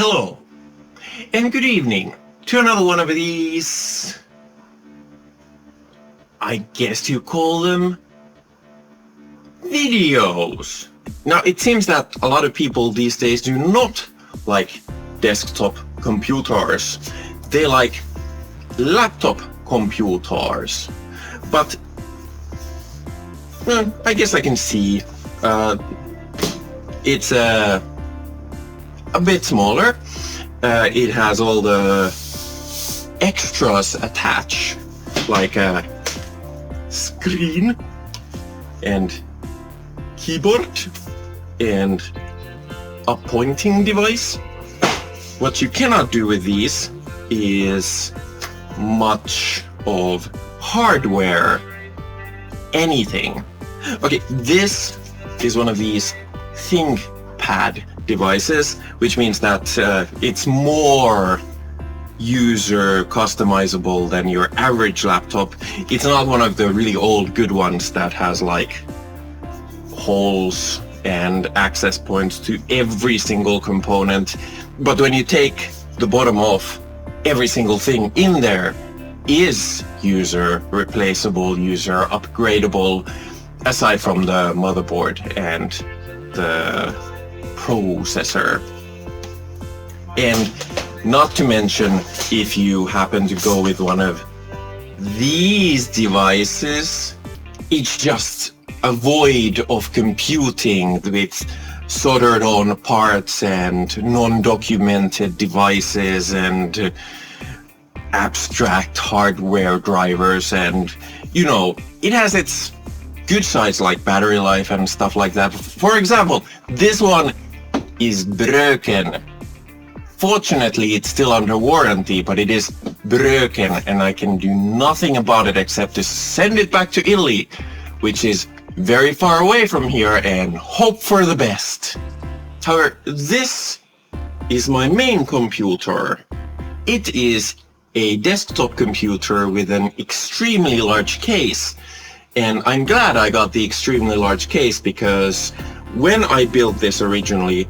Hello, and good evening to another one of these, I guess you call them, videos. Now, it seems that a lot of people these days do not like desktop computers. They like laptop computers. But, I guess I can see it's a bit smaller. It has all the extras attached, like a screen and keyboard and a pointing device. What you cannot do with these is much of hardware, anything. Okay, this is one of these ThinkPad devices, which means that it's more user customizable than your average laptop. It's not one of the really old good ones that has like holes and access points to every single component. But when you take the bottom off, every single thing in there is user replaceable, user upgradable, aside from the motherboard and the processor. And not to mention, if you happen to go with one of these devices, it's just a void of computing with soldered on parts and non-documented devices and abstract hardware drivers, and it has its good sides like battery life and stuff like that. For example, this one is broken. Fortunately, it's still under warranty, but it is broken and I can do nothing about it except to send it back to Italy, which is very far away from here, and hope for the best. However, this is my main computer. It is a desktop computer with an extremely large case. And I'm glad I got the extremely large case, because when I built this originally,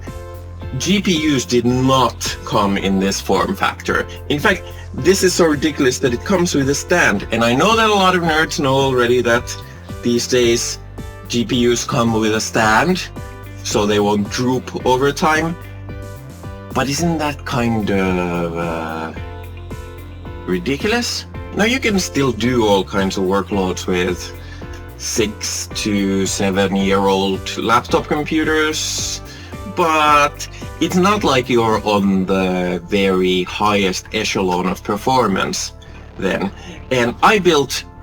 GPUs did not come in this form factor. In fact, this is so ridiculous that it comes with a stand. And I know that a lot of nerds know already that these days GPUs come with a stand, so they won't droop over time. But isn't that kind of ridiculous? Now, you can still do all kinds of workloads with 6 to 7-year-old laptop computers, but it's not like you're on the very highest echelon of performance then. And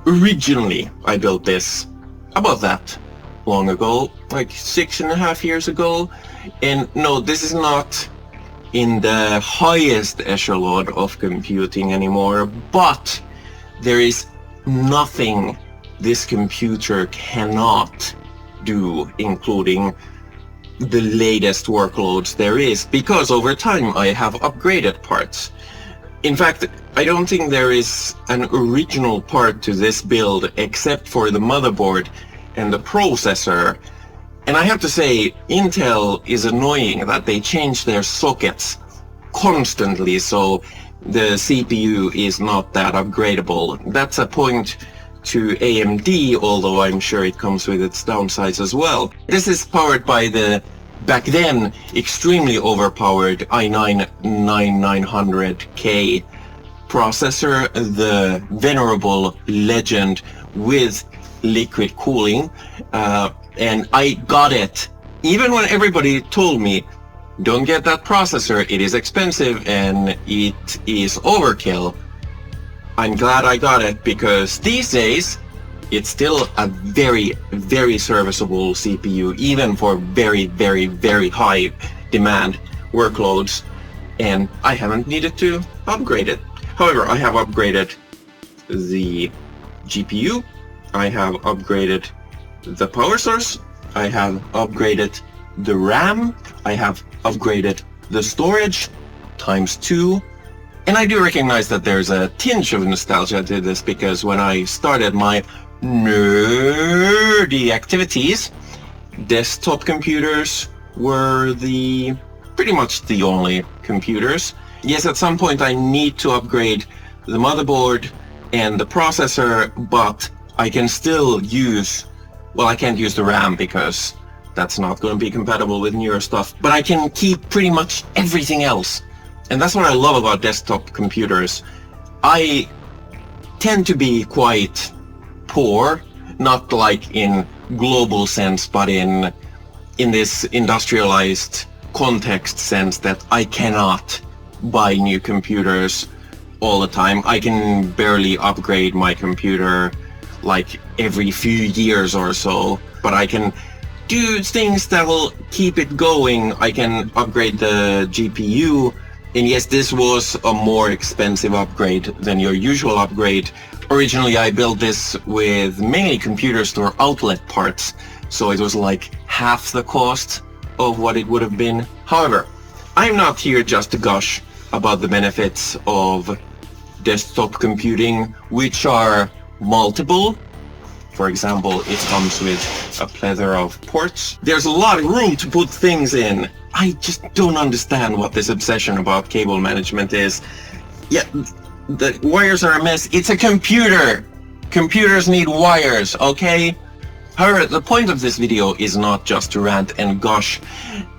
originally I built this about that long ago, like 6.5 years ago. And no, this is not in the highest echelon of computing anymore, but there is nothing this computer cannot do, including the latest workloads there is, because over time I have upgraded parts. In fact, I don't think there is an original part to this build except for the motherboard and the processor. And I have to say, Intel is annoying that they change their sockets constantly, so the CPU is not that upgradable. That's a point to AMD, although I'm sure it comes with its downsides as well. This is powered by the, back then, extremely overpowered i9-9900K processor, the venerable Legend with liquid cooling. And I got it, even when everybody told me, don't get that processor, it is expensive and it is overkill. I'm glad I got it, because these days it's still a very, very serviceable CPU, even for very, very, very high demand workloads, and I haven't needed to upgrade it. However, I have upgraded the GPU, I have upgraded the power source, I have upgraded the RAM, I have upgraded the storage ×2, and I do recognize that there's a tinge of nostalgia to this, because when I started my nerdy activities, desktop computers were the pretty much the only computers. Yes, at some point I need to upgrade the motherboard and the processor, but I can still use, well, I can't use the RAM because that's not going to be compatible with newer stuff, but I can keep pretty much everything else. And that's what I love about desktop computers. I tend to be quite poor, not like in global sense, but in this industrialized context sense that I cannot buy new computers all the time. I can barely upgrade my computer like every few years or so, but I can do things that will keep it going. I can upgrade the GPU, and yes, this was a more expensive upgrade than your usual upgrade. Originally I built this with mainly computer store outlet parts, so it was like half the cost of what it would have been. However, I'm not here just to gush about the benefits of desktop computing, which are multiple. For example, it comes with a plethora of ports. There's a lot of room to put things in. I just don't understand what this obsession about cable management is. Yeah, the wires are a mess. It's a computer. Computers need wires, okay? However, the point of this video is not just to rant and gush.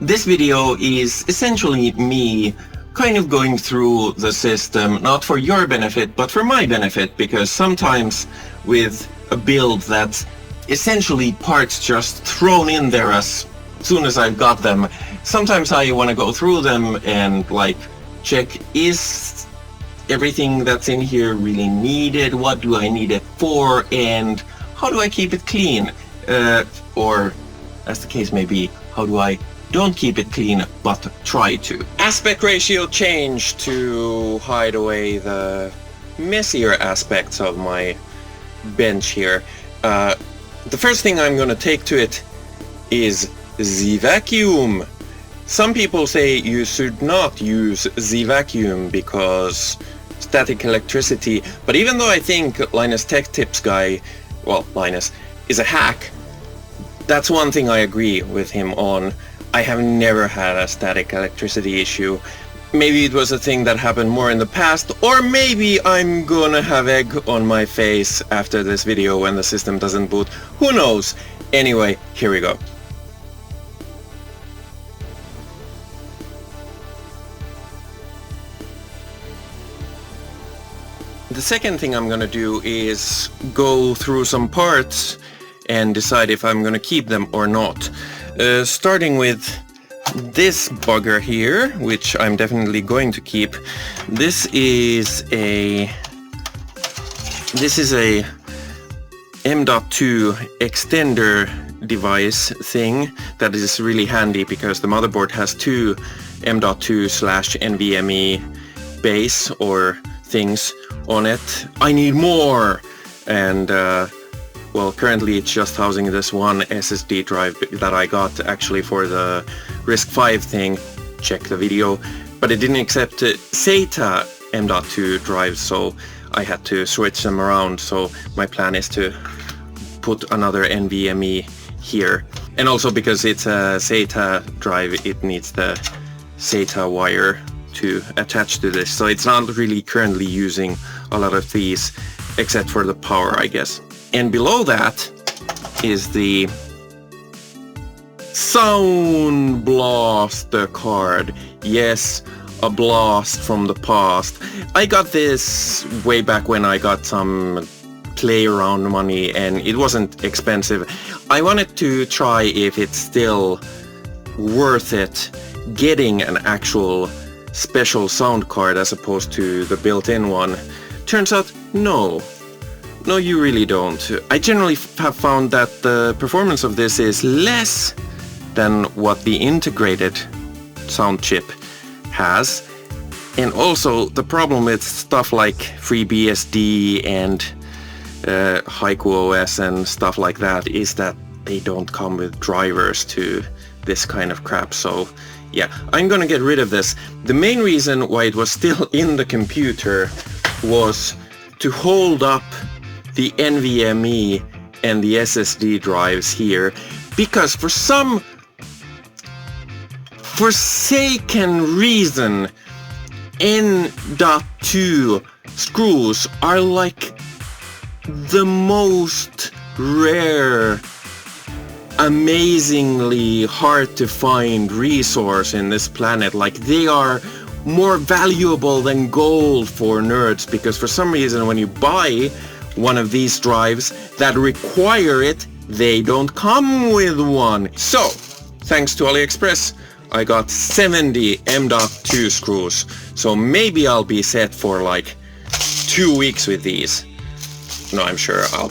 This video is essentially me kind of going through the system, not for your benefit, but for my benefit, because sometimes with a build that's essentially parts just thrown in there as soon as I've got them, sometimes I want to go through them and like check, is everything that's in here really needed? What do I need it for? And how do I keep it clean? Or as the case may be, how do I don't keep it clean but try to? Aspect ratio change to hide away the messier aspects of my bench here. The first thing I'm gonna take to it is the vacuum. Some people say you should not use the vacuum because static electricity, but even though I think Linus Tech Tips guy, well, Linus, is a hack, that's one thing I agree with him on. I have never had a static electricity issue. Maybe it was a thing that happened more in the past, or maybe I'm gonna have egg on my face after this video when the system doesn't boot. Who knows? Anyway, here we go. The second thing I'm gonna do is go through some parts and decide if I'm gonna keep them or not. Starting with this bugger here, which I'm definitely going to keep. This is a M.2 extender device thing that is really handy because the motherboard has two M.2/NVMe base or things on it. I need more! And well, currently it's just housing this one SSD drive that I got actually for the RISC-V thing. Check the video. But it didn't accept SATA M.2 drives, so I had to switch them around. So my plan is to put another NVMe here. And also because it's a SATA drive, it needs the SATA wire to attach to this. So it's not really currently using a lot of these, except for the power, I guess. And below that is the Sound Blaster card. Yes, a blast from the past. I got this way back when I got some play around money and it wasn't expensive. I wanted to try if it's still worth it getting an actual special sound card as opposed to the built-in one. Turns out, no. No, you really don't. I generally have found that the performance of this is less than what the integrated sound chip has. And also, the problem with stuff like FreeBSD and Haiku and stuff like that is that they don't come with drivers to this kind of crap. So yeah, I'm gonna get rid of this. The main reason why it was still in the computer was to hold up the NVMe and the SSD drives here, because for some forsaken reason, N.2 screws are like the most rare, amazingly hard to find resource in this planet. Like, they are more valuable than gold for nerds, because for some reason when you buy one of these drives that require it, they don't come with one. So, thanks to AliExpress, I got 70 M.2 screws. So maybe I'll be set for like 2 weeks with these. No, I'm sure I'll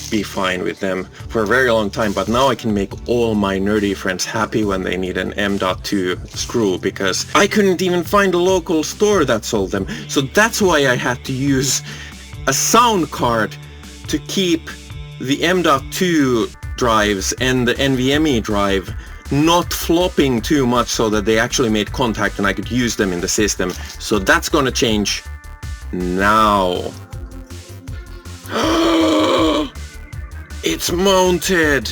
be fine with them for a very long time, but now I can make all my nerdy friends happy when they need an M.2 screw, because I couldn't even find a local store that sold them. So that's why I had to use a sound card to keep the M.2 drives and the NVMe drive not flopping too much, so that they actually made contact and I could use them in the system. So that's gonna change now. It's mounted!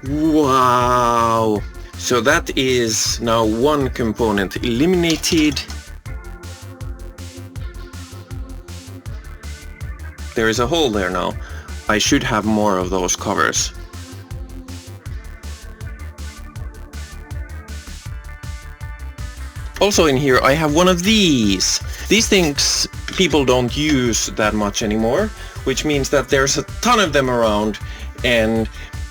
Wow! So that is now one component eliminated. There is a hole there now. I should have more of those covers. Also in here I have one of these. These things people don't use that much anymore, which means that there's a ton of them around, and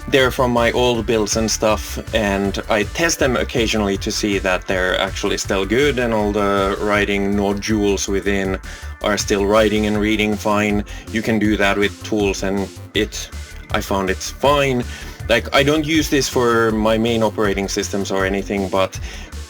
they're from my old builds and stuff, and I test them occasionally to see that they're actually still good and all the writing nodules within are still writing and reading fine. You can do that with tools, and I found it's fine. Like, I don't use this for my main operating systems or anything, but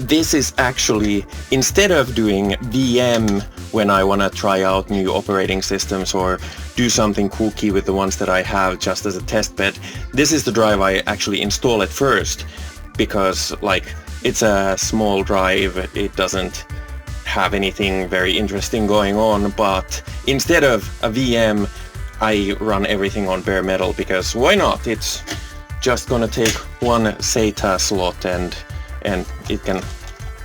this is actually, instead of doing VM when I want to try out new operating systems or do something kooky with the ones that I have just as a test bed, this is the drive I actually install at first, because like, it's a small drive, it doesn't have anything very interesting going on, but instead of a VM I run everything on bare metal, because why not? It's just gonna take one SATA slot and it can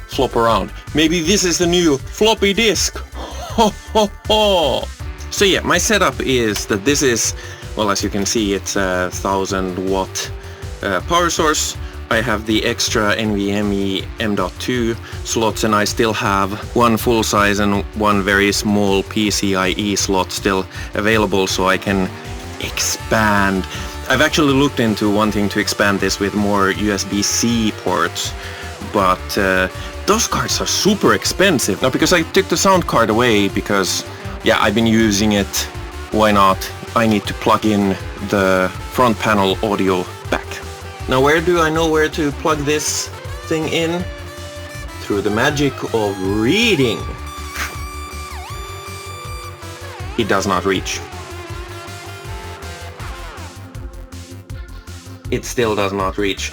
flop around. Maybe this is the new floppy disk. Ho ho ho! So yeah, my setup is that this is, well, as you can see, it's a 1000 watt power source. I have the extra NVMe M.2 slots, and I still have one full size and one very small PCIe slot still available, so I can expand. I've actually looked into wanting to expand this with more USB-C ports, but those cards are super expensive. Now, because I took the sound card away because, yeah, I've been using it, why not? I need to plug in the front panel audio back. Now, where do I know where to plug this thing in? Through the magic of reading. It does not reach. It still does not reach.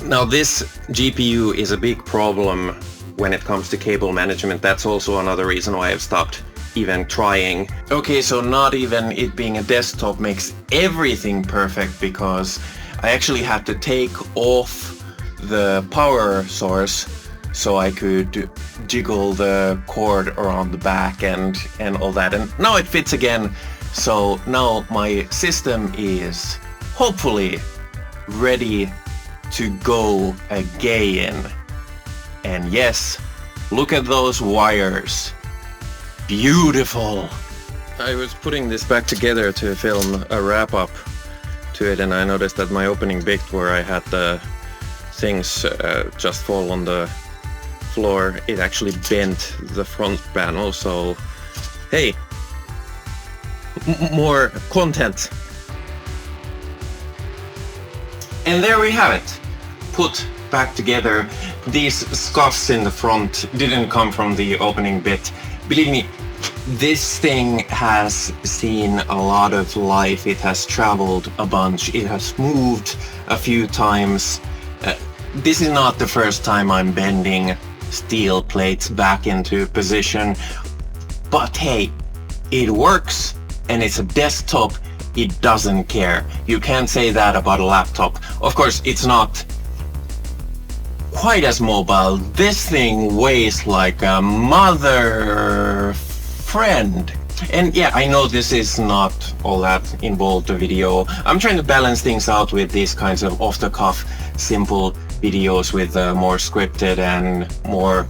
Now, this GPU is a big problem when it comes to cable management. That's also another reason why I've stopped even trying. Okay, so not even it being a desktop makes everything perfect, because I actually had to take off the power source so I could jiggle the cord around the back and all that. And now it fits again. So now my system is hopefully ready to go again. And yes, look at those wires. Beautiful. I was putting this back together to film a wrap-up to it, and I noticed that my opening bit where I had the things just fall on the floor, it actually bent the front panel, so hey, more content. And there we have it, put back together. These scuffs in the front didn't come from the opening bit. Believe me, this thing has seen a lot of life. It has traveled a bunch. It has moved a few times. This is not the first time I'm bending steel plates back into position. But hey, it works, and it's a desktop. It doesn't care. You can't say that about a laptop. Of course, it's not quite as mobile. This thing weighs like a mother friend. And yeah, I know this is not all that involved a video. I'm trying to balance things out with these kinds of off-the-cuff, simple videos with more scripted and more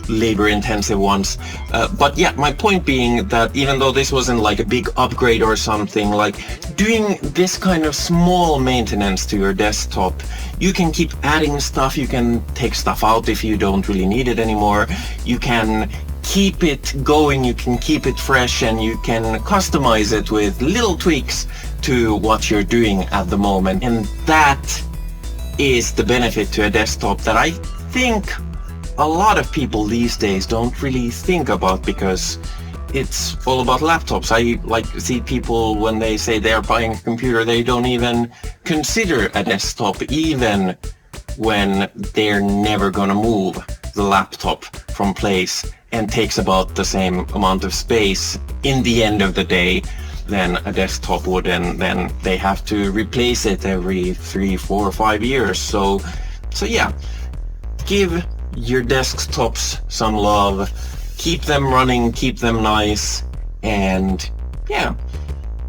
labor-intensive ones. But yeah, my point being that even though this wasn't like a big upgrade or something, like doing this kind of small maintenance to your desktop, you can keep adding stuff, you can take stuff out if you don't really need it anymore, you can keep it going, you can keep it fresh, and you can customize it with little tweaks to what you're doing at the moment. And that is the benefit to a desktop that I think a lot of people these days don't really think about, because it's all about laptops. I like see people when they say they're buying a computer, they don't even consider a desktop, even when they're never gonna move the laptop from place and takes about the same amount of space in the end of the day than a desktop would, and then they have to replace it every 3, 4, 5 years. So yeah, give your desktops some love, keep them running, keep them nice, and yeah,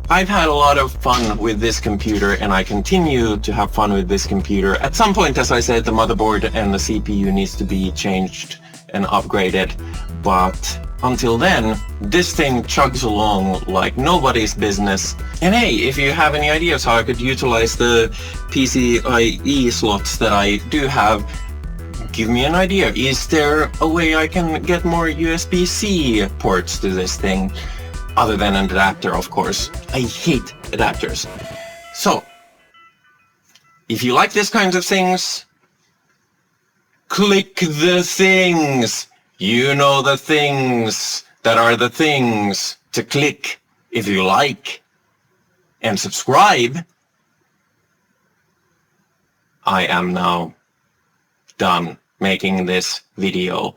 I've had a lot of fun with this computer, and I continue to have fun with this computer. At some point, as I said, the motherboard and the CPU needs to be changed and upgraded, but until then, this thing chugs along like nobody's business. And hey, if you have any ideas how I could utilize the PCIe slots that I do have, give me an idea. Is there a way I can get more USB-C ports to this thing? Other than an adapter, of course. I hate adapters. So, if you like these kinds of things, click the things. You know the things that are the things to click if you like. And subscribe. I am now done making this video.